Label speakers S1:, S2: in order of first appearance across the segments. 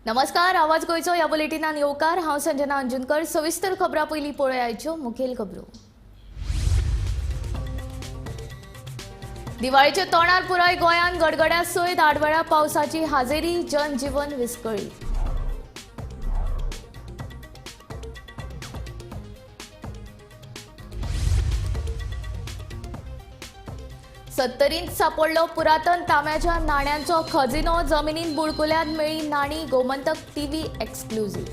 S1: नमस्कार, आवाज गोयचो या बुलेटिनान येवकार। हांव संजना अंजुनकर। सविस्तर खबरां पयलीं पळोवया आयच्यो मुखेल खबरो। दिवाळीच्या तोंडार पुराय गोंयान गडगड्या सयत आडवेळा पावसाची हाजेरी, जनजीवन विस्कळीत। सत्तरींत सापडलो पुरातन तांब्याच्या नाण्यांचो खजिनो, जमिनीन बुडकुल्यात मेळ्ळी नाणी। Gomantak TV exclusive.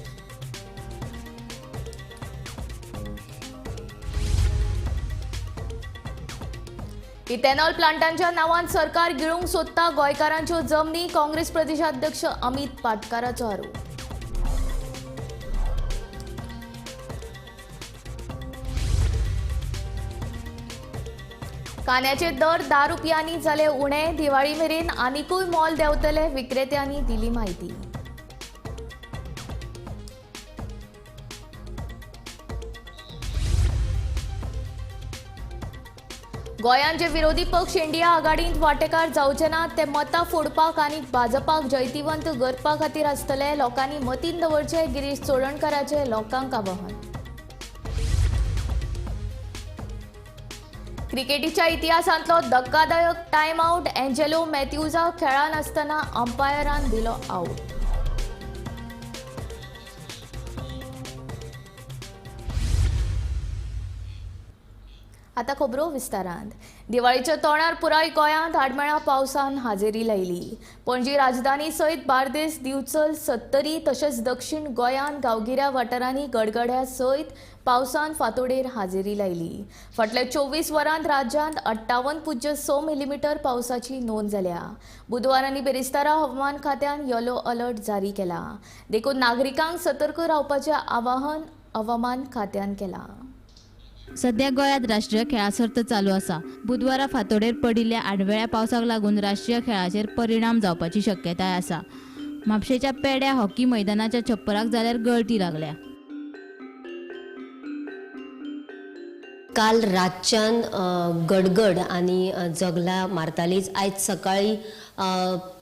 S1: इथेनॉल प्लांटांच्या नावान सरकार गिळूंक सोदता गोंयकारांच्यो जमनी। काँग्रेस प्रदेशाध्यक्ष अमित पाटकाराचो आरोप। कांद्याचे दर 10 रुपयांनी जाले उणे। दिवाळी मेरेन आनीकूय मोल देंवतले, विक्रेत्यांनी दिली माहिती। गोंयात जे विरोधी पक्ष इंडिया आघाडींत वांटेकार जावचे नात ते मतां फोडपाक आनी भाजपाक जैतिवंत करपा खातीर आसतले। लोकांनी मतीन दवरचे, गिरीश चोडणकाराचे लोकांक आवाहन। क्रिकेटीच्या इतिहासांतलो धक्कादायक टायम आउट। एंजेलो मॅथ्यूजाक खेळान आसतना अंपायरान दिलो आउट। आता खबरो विस्तारांत। दिवाळीच्या तोंडार पुराय गोंयांत आडमेळा पावसान हाजेरी लायली। पणजी राजधानी सयत बार्देस, दिवचल, सत्तरी तशेंच दक्षिण गोंयान गांवगिऱ्या वाठारांनी गडगड्या सयत पावसान फांतोडेर हाजेरी लायली। फाटल्या 24 वरांत राज्यांत 58.6 मिलीमीटर पावसाची नोंद जाल्या। बुधवार आनी बेरेस्तारा हवामान खात्यान येलो अलर्ट जारी केला। देखून नागरिकांक सतर्क रावपाचें आवाहन हवामान खात्यान केलां।
S2: सध्या गोंयांत राष्ट्रीय खेळा सर्त चालू आसा। बुधवारा फांतोडेर पडिल्ल्या आडवेळ्या पावसाक लागून राष्ट्रीय खेळाचेर परिणाम जावपाची शक्यताय आसा। म्हापशेच्या पेड्या हॉकी मैदानाच्या छप्पराक जाल्यार गळती लागल्या।
S3: काल रातच्यान गडगड आणि जगला मारतालीच। आयज सकाळी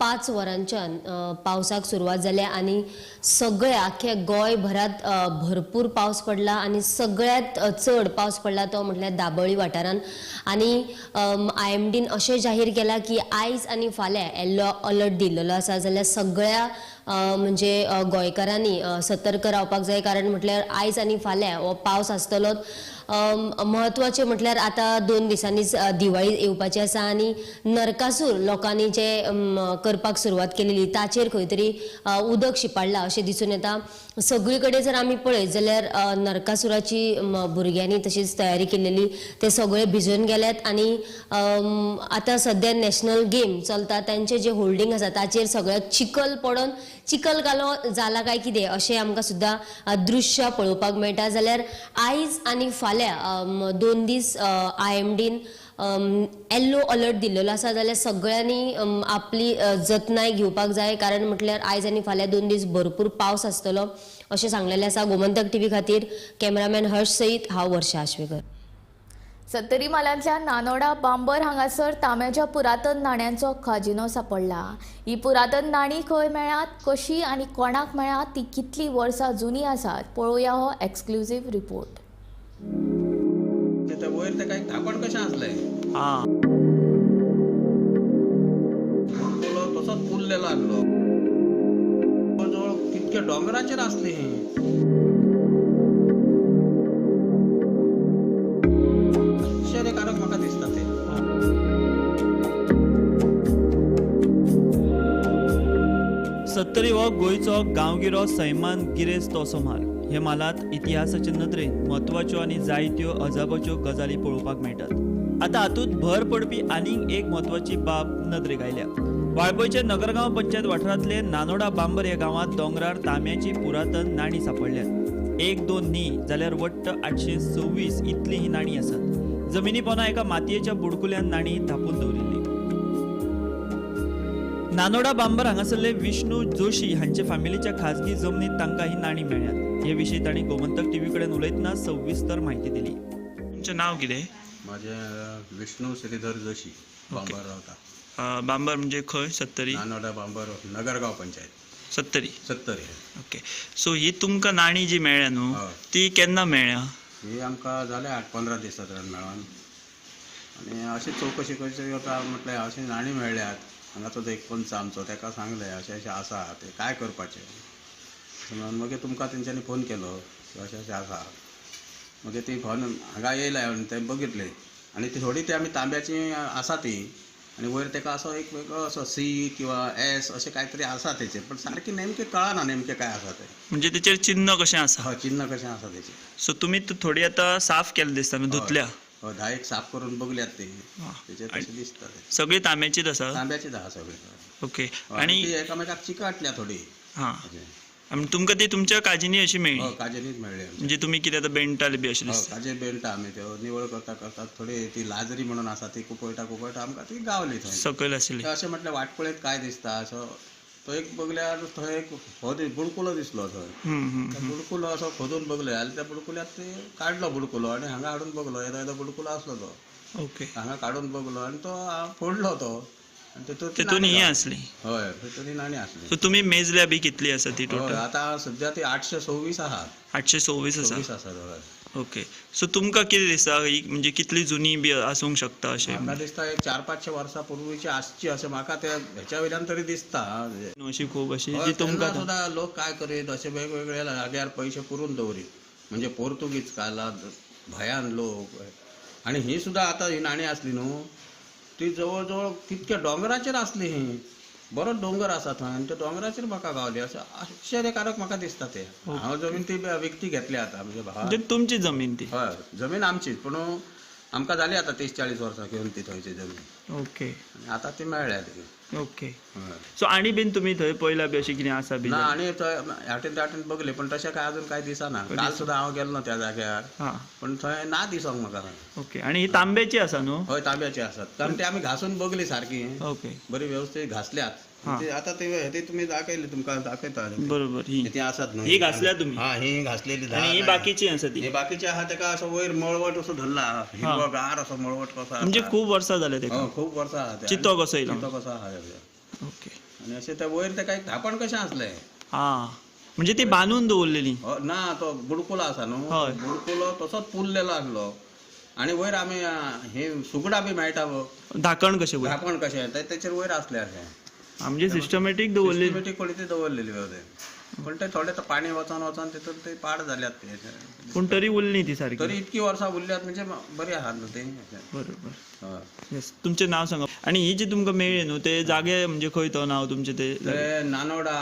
S3: 5 वरांच्यान पावसाक सुरवात जाल्या आणि सगळ्या आख्या गोंयभरात भरपूर पावस पडला आणि सगळ्यात चड पावस पडला तो म्हटल्यार दाबोळी वाठारांत। आणि IMDन अशें जाहीर केला की आयज आनी फाल्यां येलो अलर्ट दिल्लो आसा। जाल्यार सगळ्या म्हणजे गोंयकारांनी सतर्क रावपाक जाय, कारण म्हटल्यार आयज आनी फाल्यां हो पावस आसतलोच। महत्वाचे म्हटल्यार आता 2 दिसांनीच दिवाळी येवपाची आसा आणि नरकासूर लोकांनी जे करपाक सुरवात केलेली ताचेर खंय तरी उदक शिपाडला अशें दिसून येता। सगळी कडेन जर आमी पळयत जाल्यार नरकासुराची भुरग्यांनी तशीच तयारी केलेली, ते सगळे भिजून गेल्यात। आणि आता सध्या नॅशनल गेम चलता, तांचे जे होल्डिंग आसा ताचेर सगळ्याक चिखल पडून चिखल कालो जाला काय कितें अशें आमकां सुद्दां दृश्य पळोवपाक मेळटा। जाल्यार आयज आनी फाल्यां 2 दीस IMDन येल्लो अलर्ट दिल्लो आसा। जाल्यार सगळ्यांनी आपली जतनाय घेवपाक जाय, कारण म्हटल्यार आयज आनी फाल्यां 2 दीस भरपूर पावस आसतलो अशें सांगलेलें आसा। गोमंतक टीव्ही खातीर कॅमेरामॅन हर्ष सईत, हांव वर्षा आश्वेकर।
S1: सत्तरी मालांतल्या नानोडा बांबर हांगासर तांब्याच्या पुरातन नाण्यांचो खजिनो सापडला। ही पुरातन नाणी खंय मेळ्ळ्यात, कशी आनी कोणाक मेळ्ळ्यात, ती कितली वर्सां जुनी आसात, पळोवया हो एक्सक्लुझिव्ह रिपोर्ट।
S4: वयर ते काय धाकण कशें आसलें, तसोच फुललेलो आसलो। जवळ कितके डोंगराचेर आसले। आश्चर्यकारक म्हाका दिसता ते।
S5: सत्तरी हो गोंयचो गांवगिरो सैमान गिरेस्त तोसो म्हाल। हे म्हालांत इतिहासाचे नदरेन म्हत्वाच्यो आनी जायत्यो अजापाच्यो गजाली पळोवपाक मेळटात। आता हातूंत भर पडपी आनीक एक म्हत्वाची बाब नदरेक आयल्या। वाळपयचे नगरगांव पंचायत वाठारांतले नानोडा बांबर ह्या गांवांत दोंगरार तांब्याची पुरातन नाणी सापडल्यात। 1-2 न्ही जाल्यार वट्ट 826 इतली ही नाणी आसात। जमिनी पोंदा एका मातयेच्या बुडकुल्यान नाणी धापून दवरिल्ली। नानोडा बांबर हांगासरले विष्णू जोशी हांचे फॅमिलीच्या खाजगी जमनीत तांकां ही नाणी मेळ्ळ्यात। हे विशीं तांणी गोमंतक टीव्ही कडेन उलयतना सविस्तर म्हायती दिली। तुमचें नांव कितें?
S4: माझे विष्णू श्रीधर जोशी, बांबर रावता।
S5: बांबर म्हणजे खंय? सत्तरी?
S4: नानोडा बांबर, नगरगांव पंचायत।
S5: 70
S4: आहे.
S5: ओके. सो ही तुमकां नाणी जी मेळ्ळ्या न्हू
S4: हय.
S5: ती केन्ना मेळ्ळ्या?
S4: ही आमकां जाले 8-15 दीस जातात मेळोन. आनी अशी चवकशी करची वता म्हटल्यार अशी नाणी मेळ्ळ्यात. हांगाचो तो एक पंच आमचो ताका सांगलें अशें अशें आसा ते काय करपाचें म्हणून मागीर तुमकां तेंच्यांनी फोन केलो की अशें अशें आसा. मागीर ती फोन हांगा येयले आनी ते बघितले आनी ती थोडी ती आमी तांब्याची आसा ती आनी वयर ताका असो एक वेगळो असो C किंवा S अशें काय तरी आसा तेचेर पण सारकें नेमकें कळना नेमकें काय आसा तें.
S5: म्हणजे तेचेर चिन्ह कशें आसा?
S4: हय चिन्ह कशें आसा तेचेर.
S5: सो तुमी थोडी आतां साफ केले दिसता न्हू, धुतल्या?
S4: हय 10 एक साफ करून बघल्यात ते
S5: हा.
S4: तेचेर तशें दिसता ते.
S5: सगळी तांब्याचीच आसा?
S4: तांब्याचीच आहा सगळी.
S5: ओके.
S4: आनी
S5: आणि
S4: ती एकामेकाक चिकटल्या थोडी.
S5: हां, आनी तुमकां ती तुमच्या काजीनी अशी मेळ्ळी?
S4: हय काजेनीच मेळ्ळी आमच्या.
S5: म्हणजे तुमी कितें आतां बेंटाले बी अशें
S4: हय
S5: दिसता?
S4: काजे बेल्टा आमी त्यो निवळ करता करता थोडी ती लाजरी म्हणून आसा ती कुपयटा आमकां ती गावली थंय.
S5: सकयल आशिल्ली?
S4: अशें म्हटल्यार वाटपळेत काय दिसता असो तो एक बघल्यार थंय एक बुडकुलो दिसलो थंय. त्या बुडकुलो असो खोदून बघले जाल्यार त्या बुडकुल्यात ते काडलो बुडकुलो आनी हांगा हाडून बघलो येदो बुडकुलो आसलो तो.
S5: ओके.
S4: हांगा काडून बघलो आनी तो फोडलो तो आनी
S5: तेतून
S4: नाणी
S5: ही
S4: गावली.
S5: आसली?
S4: हय तेतून नाणी आसली.
S5: सो तुमी मेजल्या बी कितली आसा ती
S4: हय
S5: टोटल?
S4: आतां सद्या ती 826 आहा.
S5: 826 आसा?
S4: 26 आसा हय.
S5: ओके. सो तुमकां कितें दिसता ही म्हणजे कितली जुनी बी आसूंक शकता अशें?
S4: म्हाका दिसता एक 400-500 वर्सां पूर्वीची आसची अशें म्हाका त्या हेच्या वयल्यान तरी दिसता.
S5: अशी खूब अशी
S4: हय,
S5: जी
S4: तेन्ना
S5: तुमकां
S4: सुद्दां लोक काय करीत अशे वेगवेगळ्या जाग्यार पयशे पुरून दवरीत म्हणजे पोर्तुगीज काळात भयान लोक. आनी ही सुद्दां आतां ही नाणी आसली न्हू ती जवळ जवळ कितक्या डोंगराचेर आसली ही. बरो डोंगर आसा थंय आनी त्या डोंगराचेर म्हाका गावली अशें आश्चर्यकारक म्हाका दिसता ते. हांव जमीन ती विकती घेतली आतां म्हणजे भावा.
S5: म्हणजे तुमची जमीन ती?
S4: हय जमीन आमचीच पूण आमकां जाली आतां 30-40 वर्सां घेवन ती थंयची जमीन.
S5: ओके.
S4: आनी आतां ती मेळ्ळ्या ती.
S5: ओके.
S4: हय.
S5: सो आनी बीन तुमी थंय पयला बी अशें कितें आसा बी?
S4: ना आनी थंय हाटीन दाटीन बघले पण तशें काय अजून काय दिसना. काल सुद्दां हांव गेल्लो त्या जाग्यार
S5: हां.
S4: पण थंय ना दिसोंक म्हाका.
S5: ओके. आनी ही तांब्याची आसा न्हू?
S4: हय तांब्याची आसात कारण ती आमी घासून बघली सारकी
S5: ओके.
S4: बरी व्यवस्थीत घासल्यात.
S5: हां.
S4: ती आतां ते तुमी दाखयली तुमकां दाखयता
S5: बरोबर. ही
S4: ती आसात न्हू.
S5: ही घासल्या तुमी?
S4: हा ही घासलेली
S5: आनी ही बाकीची आसा ती?
S4: ही बाकीची आहा ताका असो वयर मळवट असो धरला हिरवोगार असो मळवट कसो आसा.
S5: म्हणजे खूब वर्सां जाले तेका?
S4: हय, खूब वर्सां आहा ते.
S5: चितो कसो येयलो?
S4: चितो कसो आहा तेजो.
S5: ओके.
S4: आनी अशें त्या वयर ताका एक धापण कशें आसलें.
S5: हां, म्हणजे ती बांदून दवरलेली?
S4: ना तो बुडकुलो आसा न्हू
S5: हय.
S4: बुडकुलो तसोच पुरलेलो आसलो आनी वयर आमी हे सुगडां बी मेळटा
S5: धाकण कशें वयर?
S4: धापण कशें तेचेर वयर आसलें अशें.
S5: म्हणजे सिस्टमॅटीक दवरलेली?
S4: सिस्टमॅटीक क्वॉलिटी दवरलेली व्यवस्थित पण ते थोडे पाणी वचोन तितून ते पाड जाल्यात ते.
S5: पूण तरी उरली ती सारकी?
S4: तरी इतकी वर्सां उरल्यात म्हणजे बरी आहात न्हू ते.
S5: बरोबर.
S4: हय.
S5: येस. तुमचें नांव सांगा. आनी ही जी तुमकां मेळ्ळी न्हू ते जागे म्हणजे खंय तो नांव तुमचें ते?
S4: ते नानोडा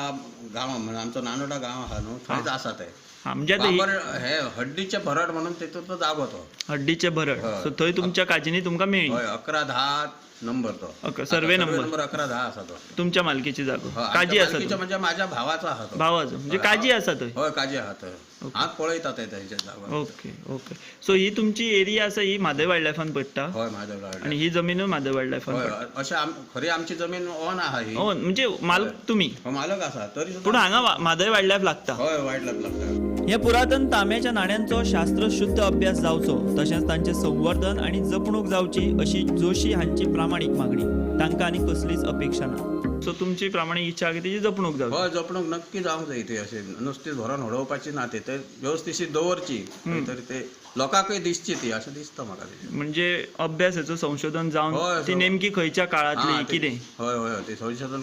S4: गांव म्हणजे आमचो नानोडा गांव आहा न्हू थंयच आसा ते.
S5: हां, म्हणजे आतां ही
S4: हे हड्डीचे भरड म्हणून तितून तो जागो तो.
S5: हड्डीचे भरड.
S4: हय.
S5: सो थंय तुमच्या काजीनी तुमकां मेळ्ळी?
S4: हय 11-10 नंबर तो.
S5: ओके. सर्वे नंबर
S4: 11-10 आसा तो.
S5: तुमच्या मालकीची जागो?
S4: हय,
S5: काजी
S4: आमच्या
S5: आसा
S4: मालकीचो
S5: तो?
S4: म्हणजे माझ्या भावाचा आहा तो.
S5: भावाचो म्हणजे काजी आसा थंय?
S4: हय काजी आहा थंय. हांव पळयता ते तेंच्या जागो.
S5: ओके. ओके. सो ही तुमची एरिया आसा ही म्हादय वायल्ड लायफान पडटा?
S4: हय म्हादय वायल्ड
S5: आनी ही जमीनूय म्हादय वायल्ड लायफान
S4: हय
S5: पडटा?
S4: अशें खरी आमची जमीन ऑन आहा ही.
S5: हो, म्हणजे मालक तुमी?
S4: हो, मालक आसा तरी
S5: पूण
S4: सुद्दां.
S5: हांगा म्हादय वायल्ड लायफ लागता?
S4: हय वायल्ड लायफ लागता.
S5: हे पुरातन तांब्याच्या नाण्यांचो शास्त्रशुद्ध अभ्यास जावचो तशेंच तांचे संवर्धन आनी जपणूक जावची अशी जोशी हांची प्रामाणीक मागणी. तांकां आनी कसलीच अपेक्षा ना. सो तुमची प्रामाणीक इच्छा की तेची जपणूक जावची?
S4: हय जपणूक नक्की जावंक जाय ती अशें नुस्तीच भरोन उडोवपाची ना ते व्यवस्थिशीर दवरची तरी ते लोकांकय दिसची ती अशें दिसता म्हाका.
S5: म्हणजे अभ्यासाचो संशोधन
S4: हय,
S5: जावन ती नेमकी खंयच्या काळांतली
S4: हां, ते-
S5: कितें?
S4: हय हय ते संशोधन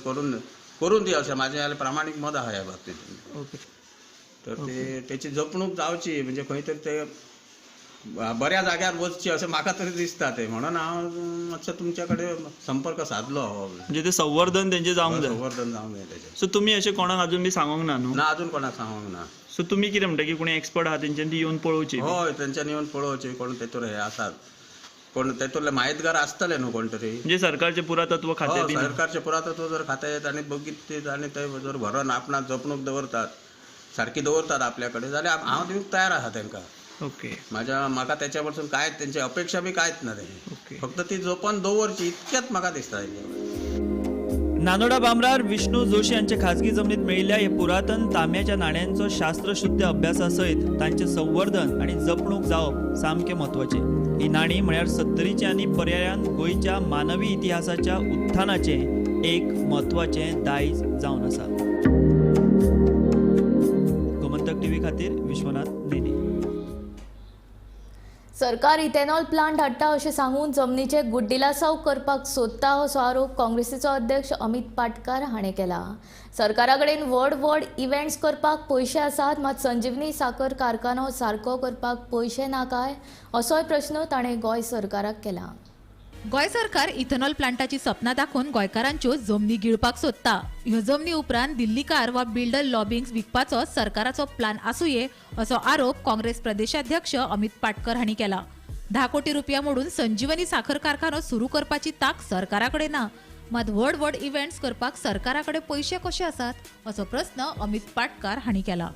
S4: करून ती अशें म्हाजे जाल्यार प्रामाणीक मत आहा ह्या बाबतींत.
S5: ओके.
S4: तर ते तेची जपणूक जावची म्हणजे खंय तरी ते बऱ्या जाग्यार वचची अशें म्हाका तरी दिसता ते म्हणून हांव मातसो तुमच्या कडेन संपर्क सादलो हो.
S5: म्हणजे ते संवर्धन तेंचे जावंक जाय?
S4: संवर्धन जावंक जाय तेजें.
S5: सो तुमी अशें कोणाक अजून बी सांगोंक ना न्हू?
S4: ना अजून कोणाक सांगोंक ना.
S5: सो तुमी कितें म्हणटा की कोणी एक्सपर्ट आहा तेंच्यानी ती येवन पळोवची?
S4: हय तेंच्यांनी येवन पळोवचें कोण तेतूर हे आसात कोण तेतूरले माहितगार आसतले न्हू कोण तरी.
S5: म्हणजे सरकारचे पुरातत्व खातें बी?
S4: सरकारचे पुरातत्व जर खातें येत आनी बघीत ते आनी ते जर भरोन आपणाक जपणूक दवरतात सारकी दवरतात आपल्या कडेन जाल्यार हांव दिवंक तयार आहा तांकां.
S5: ओके.
S4: म्हाका त्याच्या पासून कांय तेंची अपेक्षा बी कांयच ना ते.
S5: ओके.
S4: फक्त ती जपून दवरची इतकेंच म्हाका दिसता.
S5: नानोडा बामरार विष्णू जोशी यांच्या खाजगी जमनीत मेळिल्ल्या हे पुरातन तांब्याच्या नाण्यांचो शास्त्रशुद्ध अभ्यासा सयत तांचे संवर्धन आणि जपणूक जावप सामकें म्हत्वाचें. ही नाणी म्हळ्यार 70ची आनी पर्यायान गोंयच्या मानवी इतिहासाच्या उत्थानाचें एक म्हत्वाचें दायज जावन आसा. TV खातीर विश्वनाथ नेने.
S1: सरकार इथेनॉल प्लांट हाडटा अशें सांगून जमनीचे गुड्डिलासाव करपाक सोदता असो आरोप काँग्रेसीचो अध्यक्ष अमित पाटकार हाणें केला. सरकारा कडेन व्हड इव्हेंट्स करपाक पयशे आसात, मात संजीवनी साखर कारखानो सारको करपाक पयशे ना काय असोय प्रश्न ताणें गोंय सरकाराक केला.
S6: गोंय सरकार इथेनॉल प्लांटाची सपनां दाखोवन गोंयकारांच्यो जमनी गिळपाक सोदता. ह्यो जमनी उपरांत दिल्लीकार वा बिल्डर लॉबिंग्स विकपाचो सरकाराचो प्लान आसूये असो आरोप काँग्रेस प्रदेशाध्यक्ष अमित पाटकर हांणी केला. 10 कोटी रुपया मोडून संजीवनी साखर कारखानो सुरू करपाची तांक सरकाराकडे ना, मात व्हड इव्हेंट्स करपाक सरकाराकडे पयशे कशे आसात असो प्रश्न अमित पाटकर हांणी केला.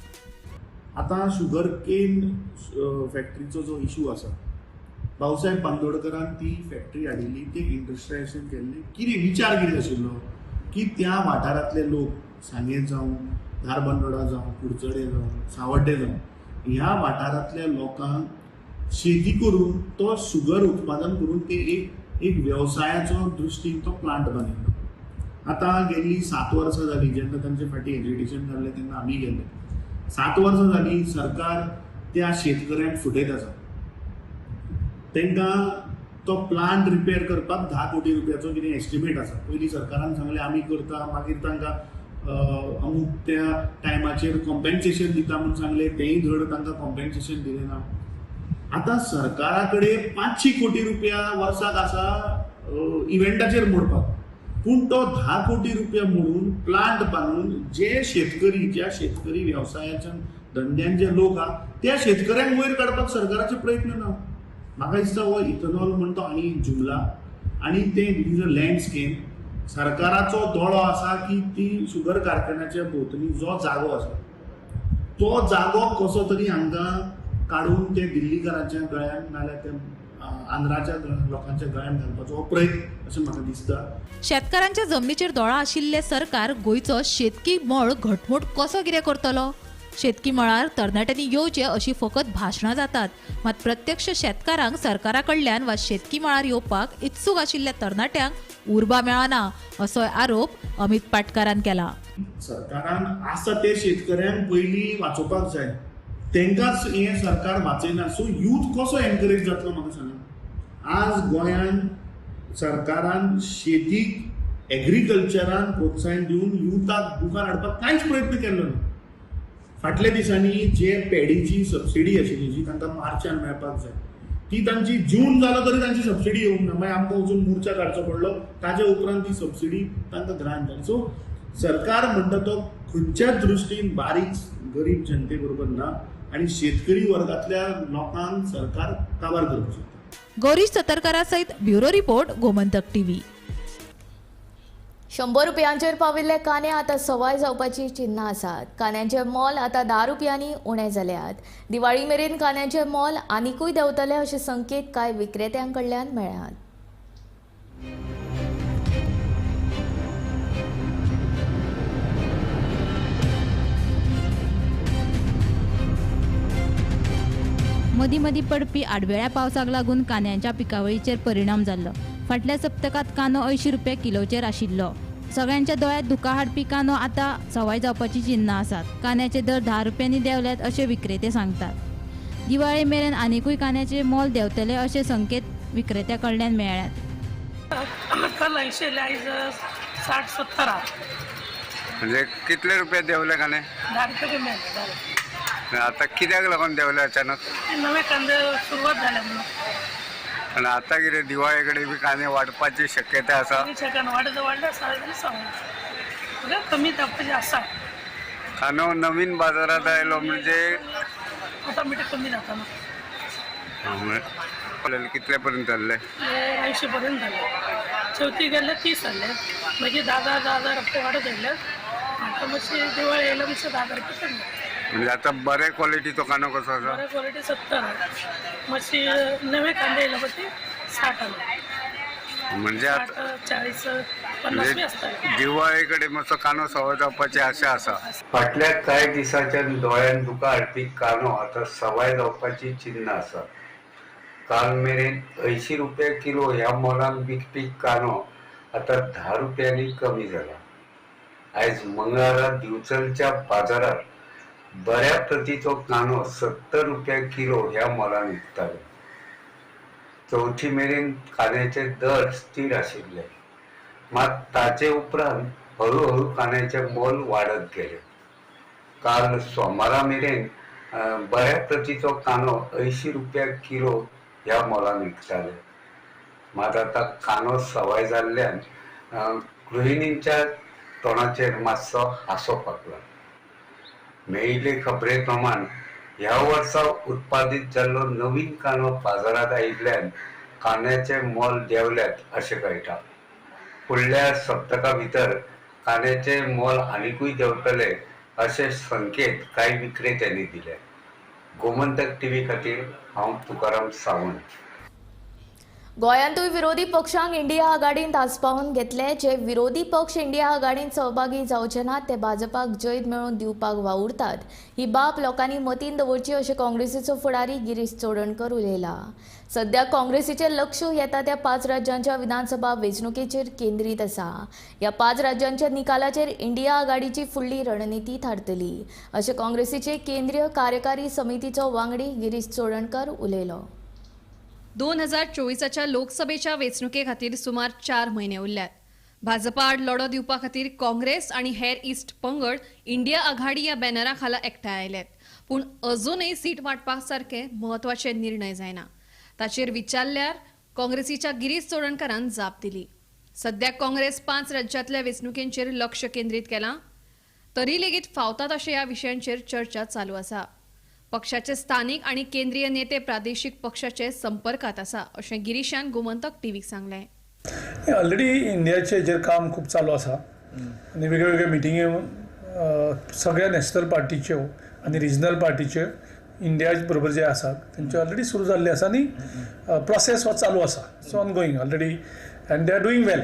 S7: आता शुगर केन फॅक्टरीचो जो इशू आसा, भाऊसाहेब बांदोडकरान ती फॅक्टरी हाडिल्ली, ते इंडस्ट्रियलायझेशन केल्लें. कितें विचार कितें आशिल्लो की त्या वाठारांतले लोक सांगे जावं, धारबांदोडा जावं, कुडचडे जावं, सावड्डे जावं, ह्या वाठारांतल्या लोकांक शेती करून तो शुगर उत्पादन करून ते एक वेवसायाचो दृश्टीन तो प्लांट बांदिल्लो. आतां गेल्ली 7 वर्सां जालीं जेन्ना तांचे फाटीं एग्रिटेशन जाल्लें तेन्ना आमी गेले. 7 वर्सां जालीं सरकार त्या शेतकऱ्यांक फुटयत आसा. तांकां तो प्लांट रिपेर करपाक 10 कोटी रुपयाचो कितें एस्टिमेट आसा. पयलीं सरकारान सांगलें आमी करता, मागीर तांकां अमूक त्या टायमाचेर कॉम्पेन्सेशन दिता म्हणून सांगलें, तेंय धड तांकां कॉम्पेन्सेशन दिलें ना. आतां सरकारा कडेन 500 कोटी रुपया वर्साक आसा इव्हेंटाचेर मोडपाक, पूण तो 10 कोटी रुपया मोडून प्लांट बांदून ज्या शेतकरी वेवसायाच्या धंद्यान जे लोक आहा त्या शेतकऱ्यांक वयर काडपाक सरकाराचे प्रयत्न ना. म्हाका दिसता हो इथेनॉल म्हणटा आनी जुमला आनी ते इज अ लँडस्केप. सरकाराचो दोळो आसा की ती शुगर कारखान्याच्या भोंवतणी जो जागो आसा तो जागो कसो तरी हांकां काडून ते दिल्लीकारांच्या गळ्यान नाल्यार ते आंध्राच्या लोकांच्या गळ्यान घालपाचो हो प्रयत्न अशें म्हाका दिसता.
S6: शेतकारांच्या जमनीचेर दोळा आशिल्ले सरकार गोंयचो शेतकी मळ घटमूट कसो कितें करतलो? शेतकी मळार तरणाट्यांनी येवचे अशी फकत भाशणां जातात, मात प्रत्यक्ष शेतकारांक सरकारा कडल्यान वा शेतकी मळार येवपाक इत्सूक आशिल्ल्या तरणाट्यांक उर्बा मेळना असोय आरोप अमित पाटकारान केला.
S7: सरकारान आसा ते शेतकऱ्यांक पयलीं वाचोवपाक जाय, तांकांच हें सरकार वाचयना. सो यूथ कसो एनकरेज जातलो म्हाका सांगा. आज गोंयान सरकारान शेतीक एग्रीकल्चरान प्रोत्साहन दिवन युथाक मुखार हाडपाक कांयच प्रयत्न केल्लो ना. फाटल्या दिसांनी जे पॅडीची सबसिडी आशिल्ली जी तांकां मार्चान मेळपाक जाय ती तांची जून जालो तरी तांची सबसिडी येवंक ना. मागीर आमकां वचून मोर्चा काडचो पडलो, ताजे उपरांत ती सबसिडी तांकां ग्रांट जाली. सो सरकार म्हणटा तो खंयच्याच दृश्टीन बारीक गरीब जनते बरोबर ना आनी शेतकरी वर्गातल्या लोकांक सरकार काबार करपाक सोदता.
S6: गौरीश सतरकारा सयत ब्युरो रिपोर्ट गोमंतक टीव्ही.
S1: 100 रुपयांचेर पाविल्ले कांदे आतां सवाय जावपाची चिन्नां आसात. कांद्याचें मोल आतां 10 रुपयांनी उणें जाल्यात. दिवाळी मेरेन कांद्याचें मोल आनिकूय देंवतलें अशे संकेत कांय विक्रेत्यां कडल्यान मेळ्ळ्यात.
S2: मदीं पडपी आडवेळ्या पावसाक लागून कांद्याच्या पिकावळीचेर परिणाम जाल्लो. फाटल्या सप्तकात कांदो 80 रुपया किलोचेर आशिल्लो. सगळ्यांच्या दोळ्यांत दुकां हाडपी कांदो आतां सवाय जावपाची चिन्नां आसात. कांद्याचे दर 10 रुपयांनी देंवल्यात अशे विक्रेते सांगतात. दिवाळे मेरेन आनिकूय कांद्याचे मोल देंवतले अशे संकेत विक्रेत्या कडल्यान मेळ्ळ्यात.
S8: कल 80 आयज 60-70
S9: म्हणजे कितले रुपये देवले कांदे?
S8: 10 रुपये मेळटा.
S9: आता कित्याक लागून देवले अचानक?
S8: नवे कांदे सुरवात जाल्या म्हणून.
S9: पण आता कितें दिवाळे कडेन बी कांदे वाडपाची शक्यता आसा?
S8: सेकंड वाडले सांगू कमी तापपाचे आसा.
S9: कांदो नवीन बाजारात आयलो म्हणजे
S8: ऑटोमॅटीक कमी जाता ना.
S9: कितले पर्यंत जाल्ले?
S8: 80 पर्यंत जाले. चवथी गेले 30 जाले. मागीर 10 रुपये वाडत जाले. आता मातशी दिवाळी येयला मातशें 10 रुपये कमी.
S9: म्हणजे आता बरे क्वॉलिटीचो कांदो कसो आसा?
S8: बरे क्वॉलिटी 70 मातशी नवे कांदे येयला पळय ते 60
S9: म्हणजे आता
S8: 40-50 बी आसता.
S9: दिवाळे कडेन मातसो कांदो सवाय जावपाची आशा आसा. फाटल्या कांय दिसांच्या दोळ्यान दुकां हाडपी कांदो आता सवाय जावपाची चिन्नां आसा. काल मेरेन 80 रुपया किलो ह्या मोलान विकपी कांदो आता 10 रुपयांनी कमी जाला. आयज मंगळारा दिवचलच्या बाजारात बऱ्या प्रतीचो कांदो 70 रुपया किलो ह्या मोलान विकताले. चवथी मेरेन कांद्याचे दर स्थिर आशिल्ले, मात ताचे उपरांत हळूहळू कांद्याचे मोल वाडत गेले. काल सोमारा मेरेन बऱ्या प्रतीचो कांदो 80 रुपया किलो ह्या मोलान विकताले. मात आतां कांदो सवाय जाल्ल्यान गृहिणींच्या तोंडाचेर मातसो हांसो पाकला. मेळिल्ले खबरे प्रमाण ह्या वर्सा उत्पादीत जाल्लो नवीन कांदो बाजारात आयिल्ल्यान कांद्याचे मोल देंवल्यात अशें कळटा. फुडल्या सप्तका भितर कांद्याचे मोल आनीकूय देंवतले अशे संकेत कांय विक्रेत्यांनी दिले. गोमंतक टीव्ही खातीर हांव तुकाराम सावंत.
S1: गोंयांतूय विरोधी पक्षांक इंडिया आघाडींत आस्पावन घेतले. जे विरोधी पक्ष इंडिया आघाडींत सहभागी जावचे नात ते भाजपाक जैत मेळोवन दिवपाक वावुरतात. ही बाब लोकांनी मतीन दवरची अशें काँग्रेसीचो फुडारी गिरीश चोडणकर उलयला. सध्या काँग्रेसीचें लक्ष येता त्या 5 राज्यांच्या विधानसभा वेंचणुकेचेर केंद्रीत आसा. ह्या 5 राज्यांच्या निकालाचेर इंडिया आघाडीची फुडली रणनिती थारतली अशें काँग्रेसीचे केंद्रीय कार्यकारी समितीचो वांगडी गिरीश चोडणकर उलयलो.
S10: 2024च्या लोकसभेच्या वेंचणुके खातीर सुमार 4 म्हयने उरल्यात. भाजपा आड लढो दिवपा खातीर काँग्रेस आनी हेर इश्ट पंगड इंडिया आघाडी ह्या बॅनरा खाला एकठांय आयल्यात. पूण अजूनय सीट वांटपा सारखे म्हत्वाचे निर्णय जायना. ताचेर विचारल्यार काँग्रेसीच्या गिरीश चोडणकरान जाप दिली. सध्या काँग्रेस 5 राज्यांतल्या वेंचणुकेंचेर लक्ष केंद्रीत केलां, तरी लेगीत फावता तशे ह्या विशयांचेर चर्चा चालू आसा. पक्षाचे स्थानीक आणि केंद्रीय नेते प्रादेशीक पक्षाचे संपर्कात आसा अशें गिरीशान गोमंतक टीव्हीक सांगलें.
S11: ऑलरेडी इंडियाचे जे काम खूप चालू आसा आनी वेगळे वेगळे मिटिंगे सगळ्या नॅशनल पार्टीच्यो आनी रिजनल पार्टीच्यो इंडिया बरोबर जे आसात तेंचे ऑलरेडी सुरू जाल्ले आसा आनी प्रोसेस हो चालू आसा. So on going already and they are doing well.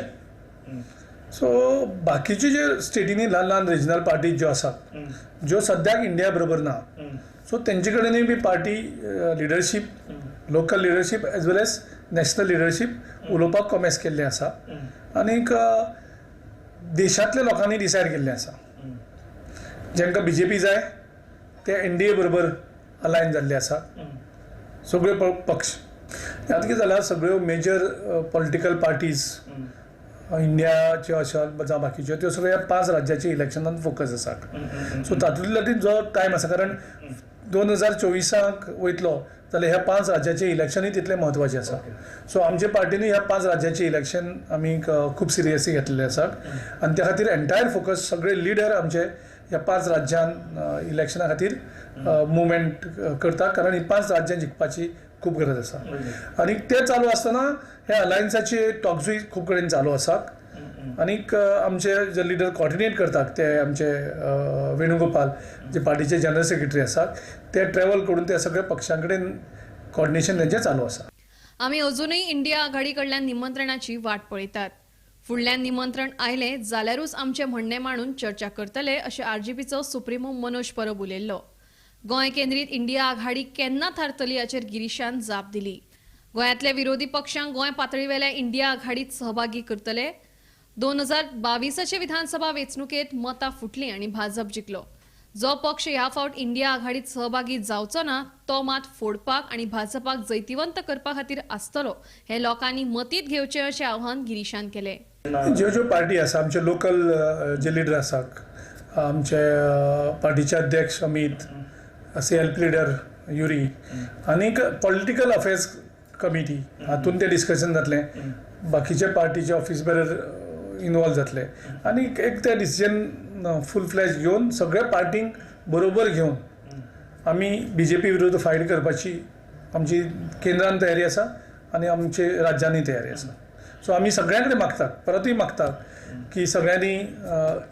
S11: So बाकीचे जे स्टेटींनी ल्हान ल्हान रिजनल पार्टीज ज्यो आसात ज्यो सद्याक इंडिया बरोबर ना, सो तेंचे कडेनूय B party leadership, local leadership as well as national leadership उलोवपाक कॉमेस केल्लें आसा. आनीक देशांतल्या लोकांनी डिसायड केल्लें आसा जेंकां BJP जाय ते NDA बरोबर अलायन जाल्ले आसा सगळे पक्ष. आतां कितें जाल्यार सगळ्यो मेजर पॉलिटिकल पार्टीज इंडियाच्यो आसात जावं बाकीच्यो त्यो सगळ्या 5 राज्याच्या इलेक्शनांत फोकस आसात. सो तातूंतल्या जो टायम आसा, कारण 2024 वयतलो जाल्यार ह्या 5 राज्याचें इलेक्शनूय तितलें म्हत्वाचें आसा. सो आमचे पार्टीनूय ह्या 5 राज्याचें इलेक्शन आमी खूब सिरियसली घेतलेलें आसात आनी त्या खातीर एंटायर फोकस सगळे लिडर आमचे ह्या 5 राज्यान इलेक्शना खातीर मुवमेंट करता, कारण ही 5 राज्यां जिखपाची खूब गरज आसा. आनी ते चालू आसतना हे अलायन्साचे टॉक्सूय खूब कडेन चालू आसात. आनीक आमचे जे लिडर कॉर्डिनेट करतात ते आमचे वेणुगोपाल जे पार्टीचे जनरल सेक्रेटरी आसात, ते ट्रॅव्हल करून ते सगळ्या पक्षां कडेन कॉर्डिनेशन तेंचें चालू आसा.
S10: आमी अजूनय इंडिया आघाडी कडल्यान निमंत्रणाची वाट पळयतात. फुडल्यान निमंत्रण आयलें जाल्यारूच आमचें म्हणणें मांडून चर्चा करतले अशें RGPचो सुप्रिमो मनोज परब उलयल्लो. गोंय केंद्रीत इंडिया आघाडी केन्ना थारतली हाचेर गिरीशान जाप दिली. गोंयांतल्या विरोधी पक्षांक गोंय पातळीवेल्या इंडिया आघाडीत सहभागी करतले. 2022चे विधानसभा वेंचणुकेत मतां फुटलीं आनी भाजप जिखलो. जो पक्ष ह्या फावट इंडिया आघाडीत सहभागी जावचो ना तो मात फोडपाक आनी भाजपाक जैतिवंत करपा खातीर आसतलो हें लोकांनी मतींत घेवचें अशें आव्हान गिरीशान केलें.
S11: ज्यो पार्टी आसा, आमचे लोकल जे लिडर आसात, आमचे पार्टीचे अध्यक्ष अमित, CLP लिडर युरी, आनीक पॉलिटिकल अफेर्स कमिटी हातून ते डिस्कशन जातलें. बाकीचे पार्टीचे ऑफिस बेरर इनवॉल्व जातले आनी एक ते डिसिजन फूल फ्लॅश घेवन सगळ्या पार्टींक बरोबर घेवन आमी BJP विरुद्ध फायट करपाची आमची केंद्रान तयारी आसा आनी आमचे राज्यांनी तयारी आसा. सो आमी सगळ्यां कडेन मागतात, परतूय मागतात की सगळ्यांनी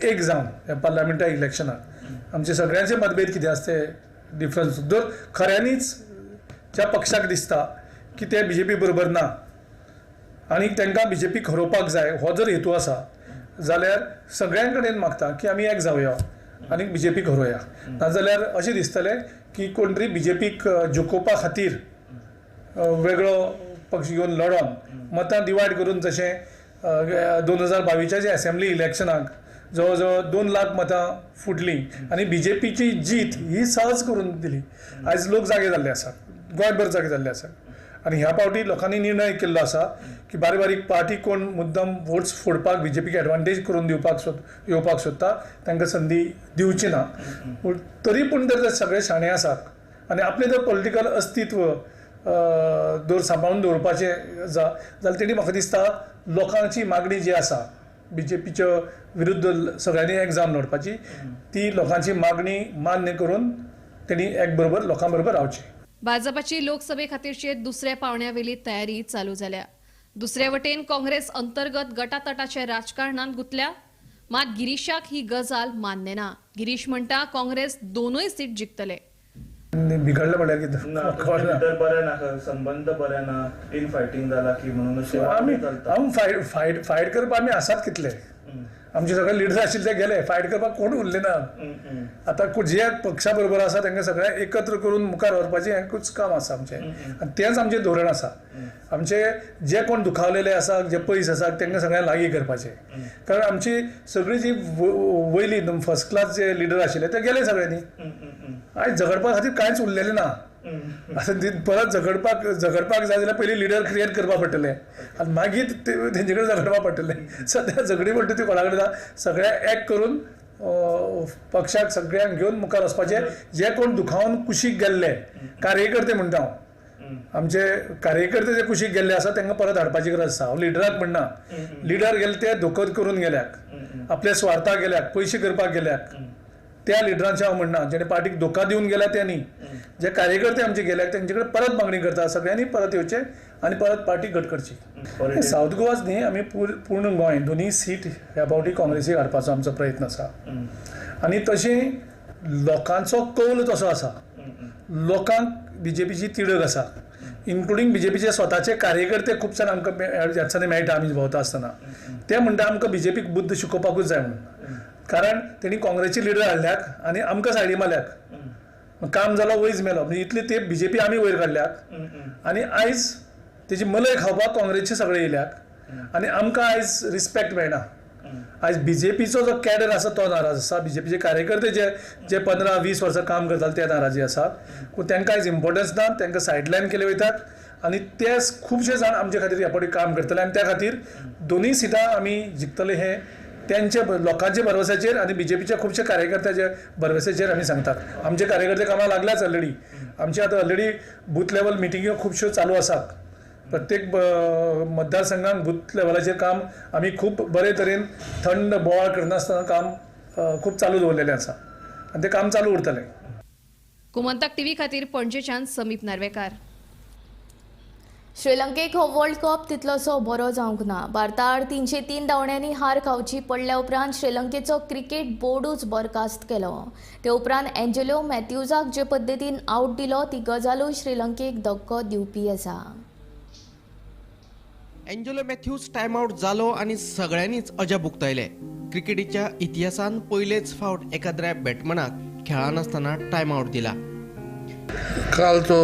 S11: एक जावन ह्या पार्लमेंटाच्या इलेक्शनाक आमचे सगळ्यांचे मतभेद कितें आसा ते डिफरन्स जर खऱ्यांनीच ज्या पक्षाक दिसता की ते BJP बरोबर ना आनी तांकां BJP खरोवपाक जाय हो जर हेतू आसा जाल्यार सगळ्यां कडेन मागता की आमी एक जावया आनी BJP खरोवया. नाजाल्यार अशें दिसतलें की कोण तरी BJPक जिखोवपा खातीर वेगळो पक्ष घेवन लढोन मतां डिवायड करून जशें 2022च्या जे असेंब्ली इलेक्शनाक जवळजवळ 2 लाख मतां फुटली आणि BJPची जीत ही सहज करून दिली. आयज लोक जागे जाल्ले आसात, गोंयभर जागे जाल्ले आसात आणि ह्या पावटी लोकांनी निर्णय केल्लो आसा की बारीक बारीक पार्टी कोण मुद्दम वोट्स फोडपाक BJPक एडवांटेज करून येवपाक सोदता तांकां संदी दिवची ना. पूण तरी पूण जर ते सगळे शाणे आसात आनी आपलें जर पॉलिटिकल अस्तित्व सांबाळून दवरपाचें जाल्यार तेणी म्हाका दिसता लोकांची मागणी जी आसा BJPच्या विरुद्ध सगळ्यांनी एग्जाम लढपाची ती लोकांची मागणी मान्य करून तेणी एक बरोबर लोकां बरोबर रावचें.
S10: भाजपाची लोकसभे खातीरचे दुसऱ्या पावण्यावेली तयारी चालू जाल्या. दुसरे वटेन काँग्रेस अंतर्गत गटातटाच्या राजकारणात गुंतल्या. मात गिरीशाक ही गजाल मान्य ना. गिरीश म्हणटा काँग्रेस 2 सीट जिखतले.
S11: बिघडलं म्हणल्यार कितें
S5: बरें ना, संबंध बरे ना, इन फायटींग जाला की म्हणून
S11: आमी फायट करपाक आमी आसात कितले. आमचे सगळे लिडर आशिल्ले ते गेले, फायट करपाक कोण उरले ना. आतां जे पक्षा बरोबर आसा तांकां सगळ्यांक एकत्र करून मुखार व्हरपाचें एकूच काम आसा आमचें आनी तेंच आमचें धोरण आसा. आमचे जे कोण दुखावलेले आसा, जे पयस आसा तांकां सगळ्यांक लागीं करपाचें. कारण आमची सगळीं जी वयली फर्स्ट क्लास जे लिडर आशिल्ले ते गेले सगळ्यांनी. आयज झगडपा खातीर कांयच उरलेलें ना. आतां परत झगडपाक जाय जाल्यार पयलीं लिडर क्रिएट करपा पडटलें आनी मागीर तेंचे कडेन झगडपा पडटलें. सद्या झगडी म्हणटा ती कोणा कडेन सगळ्यांक एक करून पक्षाक सगळ्यांक घेवन मुखार वचपाचें. जे कोण दुखावन कुशीक गेल्ले कार्यकर्ते म्हणटा हांव, आमचे कार्यकर्ते जे कुशीक गेल्ले आसा तांकां परत हाडपाची गरज आसा. हांव लिडराक म्हणना, लिडर गेले ते धोकर करून गेल्याक, आपल्या स्वार्थाक गेल्याक, पयशे करपाक गेल्याक, त्या लिडरांचे हांव म्हणना. जेणे पार्टीक धोका दिवन गेल्या त्यांनी, जे कार्यकर्ते आमचे गेल्याक तेंचे कडेन परत मागणी करता सगळ्यांनी परत येवचें आनी परत पार्टी घट करची. सावथ गोवाच न्ही, आमी पूर्ण गोंय 2 सीट ह्या पावटी काँग्रेसीक हाडपाचो आमचो प्रयत्न आसा. आनी तशें लोकांचो कौल तसो आसा. लोकांक BJPची तिडक आसा, इन्क्लुडींग BJPचे स्वताचे कार्यकर्ते खूब जाण आमकां ह्या दिसांनी मेळटा आमी भोंवता आसतना. ते म्हणटा आमकां BJPक बुद्ध शिकोवपाकूच जाय म्हणून. कारण तेणी काँग्रेसची लिडर हाडल्याक आनी आमकां सायडी मारल्याक. काम जालो वयच मेलो म्हणजे इतली ते BJP आमी वयर काडल्याक आनी आयज तेजी मलय खावपाक काँग्रेसचे सगळे येयल्याक आनी आमकां आयज रिस्पेक्ट मेळना. आयज BJPचो जो कॅडर आसा तो नाराज आसा. BJPचे कार्यकर्ते जे 15-20 वर्सां काम करताले ते नाराजी आसात. पूण तांकां आयज इम्पॉर्टन्स ना, तांकां सायडलायन केले वयतात आनी ते खुबशे जाण आमचे खातीर ह्या फावटी काम करतले आनी त्या खातीर 2 सिटां आमी जिखतले हे त्यांच्या लोकांच्या भरवशाचेर आणि BJPच्या खुबशे कार्यकर्त्याच्या भरवशाचेर आमी सांगतात. आमचे कार्यकर्ते कामाक लागल्याच ऑलरेडी. आमचे आतां ऑलरेडी बूथ लेवल मिटिंग्यो खुबश्यो चालू आसात. प्रत्येक मतदारसंघात बूथ लेवलाचेर काम आमी खूब बरे तरेन थंड बोवाळ करनासतना काम खूब चालू दवरलेलें आसा आनी तें काम चालू उरतलें.
S10: कुमंतक टीव्ही खातीर पणजेच्यान समीप नार्वेकार.
S1: श्रीलंकेक हो वर्ल्ड कप तितलोसो बरो जावंक ना. भारता आड 303 धांवड्यांनी हार खावची पडल्या उपरांत श्रीलंकेचो क्रिकेट बोर्डूच बरखास्त केलो. ते उपरांत एंजेलो मॅथ्यूजाक जे पद्दतीन आउट दिलो ती गजालूय श्रीलंकेक धक्को दिवपी आसा.
S12: एंजेलो मॅथ्यूज टायम आउट जालो आनी सगळ्यांनीच अजाप उक्तायले. क्रिकेटीच्या इतिहासान पयलेच फावट एखाद्या बॅटमॅनाक खेळनासतना टायम आउट दिला.
S13: काल तो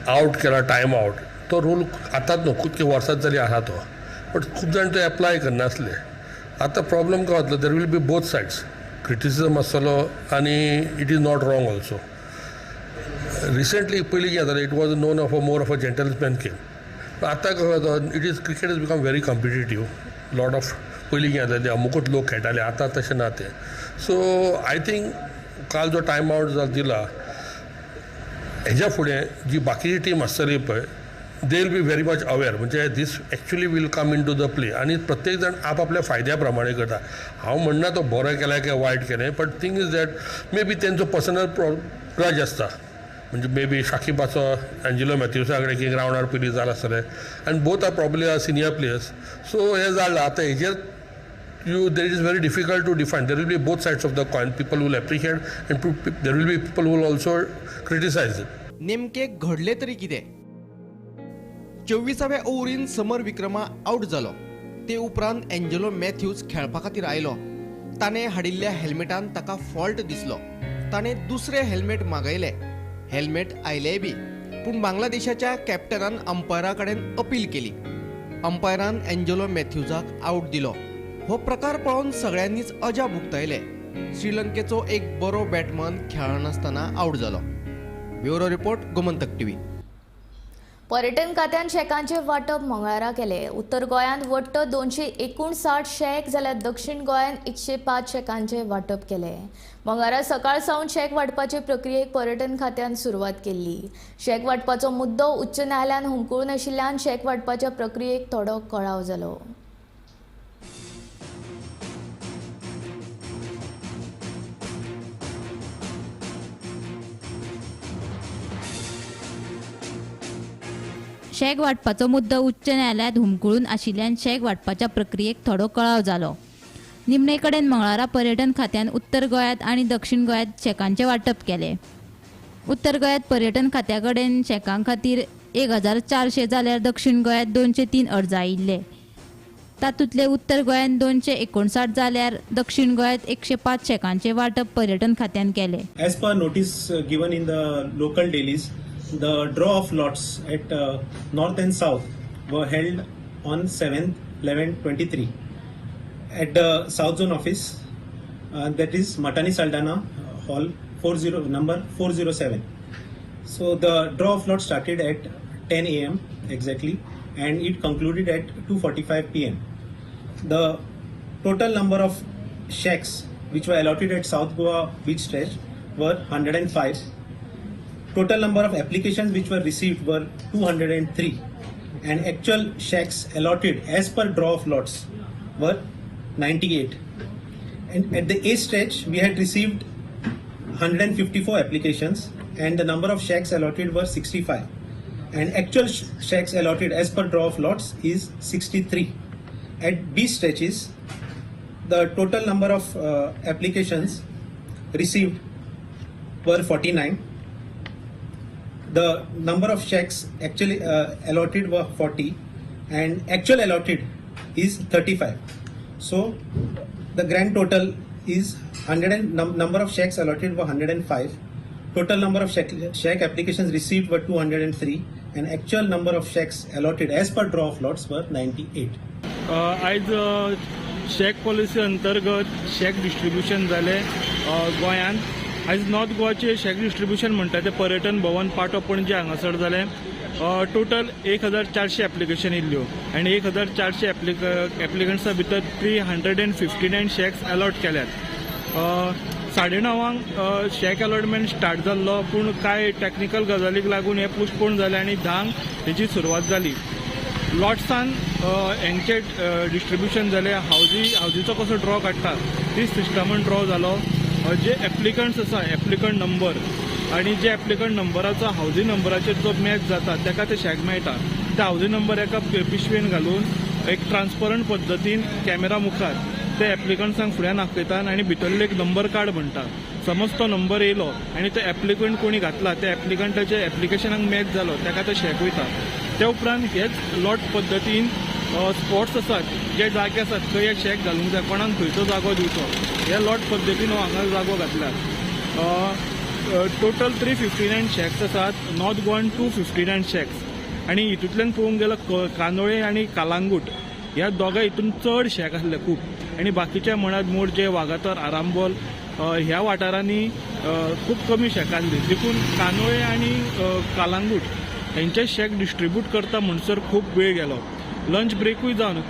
S13: आउट केला टायम आउट. तो रूल आतांच न्हू कितके वर्सां जाली आसा तो, बट खूब जाण तो एप्लाय करनासले. आतां प्रॉब्लम काय जातलो, there will be both sides. Criticism आसतलो आनी it is not wrong also. Recently पयलीं कितें जातालें, it was known of more of a gentleman game. आतां काय जाता, it is cricket is become very competitive. Lot of पयलीं कितें जातालें अमुकूच लोक खेळटाले, आतां तशें ना तें. सो आय थिंक काल जो टायम आउट दिला हेज्या फुडें जी बाकीची टीम आसतली पळय they will be very much aware. म्हणजे this actually will come into the play आनी प्रत्येक जाण आपल्या फायद्या प्रमाणे करता. हांव म्हणना तो बरो केला काय वायट केलें, but thing is that may be तेंचो पर्सनल ग्रज आसता. म्हणजे मे बी शाकिबाचो एंजेलो मॅथ्यूसा कडेन की ग्रावंडार पयलीं जाल आसतलें आनी both are probably are senior players. So हें जालें. आतां हेजेर there is very difficult to define. There will be both sides of the coin. People will appreciate and there will be people who will also criticize it.
S12: नेमके घडले तरी कितें? 24व्या ovarian समर Vikrama out जालो. ते उपरांत एंजेलो मॅथ्यूज खेळपा खातीर आयलो. ताणें हाडिल्ल्या हेल्मेटान ताका फॉल्ट दिसलो. ताणें दुसरें हेल्मेट मागयलें. हेल्मेट आयलेय बी, पूण बांगलादेशाच्या कॅप्टनान अंपायरा कडेन अपील केली. अंपायरान एंजेलो मॅथ्यूजाक आउट दिलो. हो प्रकार पळोवन सगळ्यांनीच अजाप उक्तायले. श्रीलंकेचो एक बरो बॅटमन खेळनासतना आउट जालो. Bureau report, Gomantak TV.
S1: पर्यटन खात्यान शेकांचे वांटप मंगळारा केले. उत्तर गोंयांत वट्ट 259 शेक जाल्यार दक्षिण गोंयांत 105 शेकांचे वांटप केले. मंगळारा सकाळ सावन शेक वांटपाचे प्रक्रियेक पर्यटन खात्यान सुरवात केल्ली. शेक वांटपाचो मुद्दो उच्च न्यायालयान हुमकूळ नाशिल्ल्यान शेक वांटपाच्या प्रक्रियेक थोडो कळाव जालो.
S2: शेक वांटपाचो मुद्दो उच्च न्यायालयात हुमकुळून आशिल्ल्यान शेक वांटपाच्या प्रक्रियेक थोडो कळाव जालो. निमणे कडेन मंगळारा पर्यटन खात्यान उत्तर गोंयांत आनी दक्षिण गोंयांत शेकांचे वांटप केले. उत्तर गोंयांत पर्यटन खात्या कडेन शेकां खातीर 1400 जाल्यार दक्षिण गोंयांत 203 अर्ज आयिल्ले. तातूंतले उत्तर गोंयांत 259 जाल्यार दक्षिण गोंयांत 105 शेकांचे वांटप पर्यटन खात्यान केले.
S14: As per notice given in the local dailies, the draw of lots at north and south were held on 7th, 11th, 23 at the South Zone office, that is Matani Saldana Hall, number 407. So the draw of lots started at 10 a.m. exactly, and it concluded at 2:45 p.m. The total number of shacks which were allotted at South Goa beach stretch were 105. Total number of applications which were received were 203, and actual shacks allotted as per draw of lots were 98. And at the A stretch, we had received 154 applications, and the number of shacks allotted were 65. And actual shacks allotted as per draw of lots is 63. At B stretches, the total number of applications received were 49. The number of shacks actually allotted were 40, and actual allotted is 35. So the grand total is 100 and number of shacks allotted were 105. Total number of shack applications received were 203, and actual number of shacks allotted as per draw of lots were 98.
S15: आज शेक policy अंतर्गत शेक distribution जाले गोंयांत. आयज north गोवाचे शेक distribution म्हणटा ते पर्यटन भवन पाटो पणजे हांगासर जालें. टोटल 1400 एप्लिकेशन येयल्ल्यो, आनी 1400 एप्लिकंट्सा भितर 359 शेक्स अलॉट केल्यात. 9:30 शेक अलॉटमेंट स्टार्ट जाल्लो, पूण कांय टॅक्निकल गजालीक लागून हें पोस्टपोन जालें आनी 10 हेची सुरवात जाली. लॉट्सान हेंचे डिस्ट्रीब्युशन जालें. हावजीचो कसो ड्रॉ काडटा ती सिस्टमान ड्रॉ जालो. जे एप्लिकंट्स आसा, एप्लिकंट नंबर आनी जे एप्लिकंट नंबराचो हावजींग नंबराचेर जो मॅच जाता ताका ते शेक मेळटा. ते हावजींग नंबर एका पिशवेन घालून एक ट्रान्सपरंट पद्दतीन कॅमेरा मुखार ते एप्लिकंट्सांक फुड्यान दाखयतात आनी भितरले एक नंबर कार्ड म्हणटा. समज तो नंबर येयलो आनी तो एप्लिकंट कोणी घातला, त्या एप्लिकंटाच्या एप्लिकेशनाक मॅच जालो, ताका तो शेक वयता. ते उपरांत हेच लॉट पद्दतीन स्पॉट्स आसात, जे जागे आसात थंय एक शेक घालूंक जाय, कोणाक खंयचो जागो दिवचो, हे लॉट पद्दतीन हो हांगा जागो घातल्यात. टोटल 359 शेक्स आसात. नॉर्थ गोवान 259 शेक्स, आनी हितूंतल्यान पळोवंक गेल्यार कानोळे आनी कालांगूट ह्या दोगां हितून चड शेक आसले खूब, आनी बाकीच्या म्हणात मोरजे, वागातोर, आरांबोल ह्या वाठारांनी खूब कमी शेक आसली. देखून कानोळे आनी कालांगूट हेंचे शेक डिस्ट्रीब्यूट करता म्हणसर खूब वेळ गेलो. लंच ब्रेकूय जावन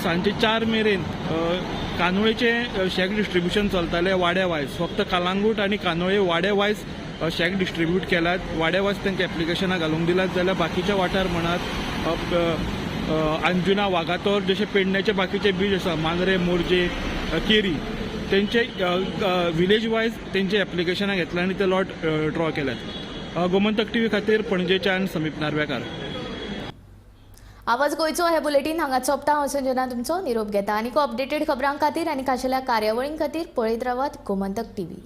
S15: सांजे 4 मेरेन कानोळेचे शेक डिस्ट्रीब्युशन चलताले वाड्या वायज. फक्त कालांगूट आनी कानोळे वाड्या वायज शेक डिस्ट्रीब्यूट केल्यात. वाड्या वायज तांकां एप्लिकेशनां घालूंक दिल्यात. जाल्यार बाकीच्या वाठार म्हणात अंजुना, वागातोर, जशे पेडण्याचे बाकीचे बीच आसा, मांद्रे, मोरजे, केरी, तेंचे विलेज वायज तेंचे एप्लिकेशनां घेतल्या आनी ते लॉट ड्रॉ केल्यात. गोमंतक टीव्ही खातीर पणजेच्यान समीप नार्वेकार.
S1: आवाज गोयचो हे बुलेटीन हांगा सोंपता. हांव संजना तुमचो निरोप घेता. आनीक अपडेटेड खबरां खातीर आनी खाशेल्या कार्यावळीं खातीर पळयत रावात गोमंतक टीव्ही.